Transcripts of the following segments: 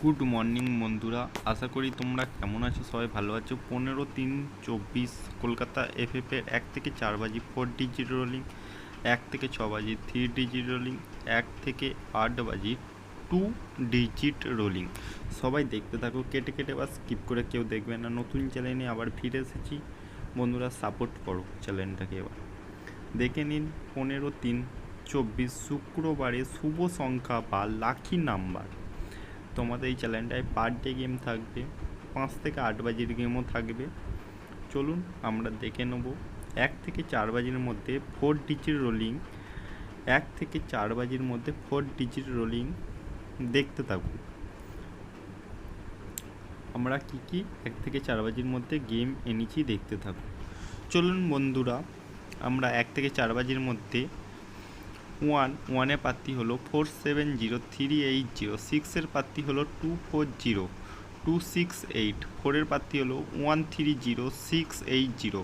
Good morning বন্ধুরা, আশা করি তোমরা কেমন আছো, সবাই ভালো আছো। 15-3-24 কলকাতা এফএফের 1 থেকে 4 বাজি 4 ডিজিট রোলিং, 1 থেকে 6 বাজি 3 ডিজিট রোলিং, 1 থেকে 8 বাজি 2 ডিজিট রোলিং। সবাই দেখতে থাকো, কেটে কেটে বা স্কিপ করে কেউ দেখবে না। নতুন চ্যানেলে আবার ফিরে এসেছি বন্ধুরা, সাপোর্ট করো চ্যানেলটাকে। এবার দেখে নিন 15-3-24 শুক্রবারে শুভ সংখ্যা বা লাকি নাম্বার। তোমাদের এই চ্যানেলটায় পার ডে গেম থাকবে, 5 থেকে 8 বাজির গেমও থাকবে। চলুন আমরা দেখে নেব 1 থেকে 4 বাজির মধ্যে 4 ডিজিট রোলিং, 1 থেকে 4 বাজির মধ্যে 4 ডিজিট রোলিং। দেখতে থাকুন আমরা কি 1 থেকে 4 বাজির মধ্যে গেম এনেছি, দেখতে থাকুন। চলুন বন্ধুরা, আমরা 1 থেকে 4 বাজির মধ্যে 1-1 প্রার্থী হলো 470380, 6 প্রার্থী হলো 240268, 4 প্রার্থী হলো 130680,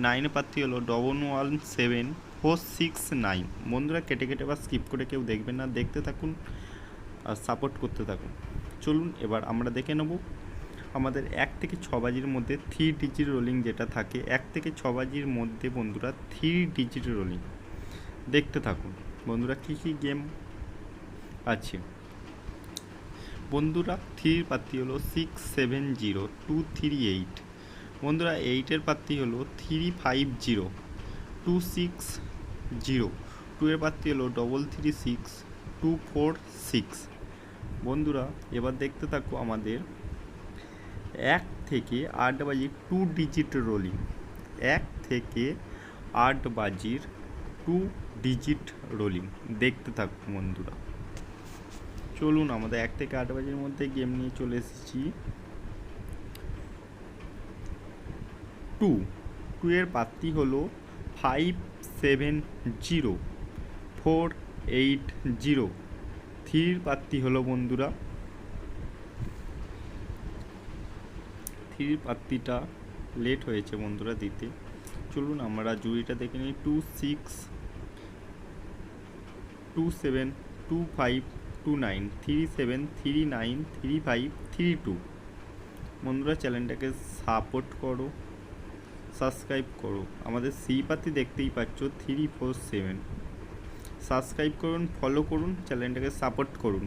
9 প্রার্থী হলো 111749। বন্ধুরা কেটে কেটে বা স্কিপ করে কেউ দেখবেন না, দেখতে থাকুন আর সাপোর্ট করতে থাকুন। চলুন এবার আমরা দেখে নেব আমাদের 1 থেকে 6 বাজির মধ্যে 3 ডিজিট রোলিং যেটা থাকে। 1 থেকে 6 বাজির মধ্যে বন্ধুরা 3 ডিজিট রোলিং। দেখতে থাকুন বন্ধুরা কী গেম আছে। বন্ধুরা 3 প্রার্থী হলো 670238, বন্ধুরা 8 প্রার্থী হলো 350260, 2 প্রার্থী হলো 336246। বন্ধুরা এবার দেখতে থাকো আমাদের 1 থেকে 8 বাজির 2 ডিজিট রোলিং। 1 থেকে 8 বাজির 2 ডিজিট রোলিং। দেখতে থাকুন বন্ধুরা। চলুন আমাদের 1 থেকে 8 বাজির মধ্যে গেম নিয়ে চলে এসেছি। 2 এর প্রার্থী হলো 570480, 3 প্রার্থী হলো বন্ধুরা, 3 প্রার্থীটা লেট হয়েছে বন্ধুরা দিতে। চলুন আমরা জুড়িটা দেখে নিই। 26272529, 37393532। বন্ধুরা চ্যানেলটাকে সাপোর্ট করো, সাবস্ক্রাইব করো। আমাদের সি প্রার্থী দেখতেই পাচ্ছ 347। সাবস্ক্রাইব করুন, ফলো করুন, চ্যানেলটাকে সাপোর্ট করুন।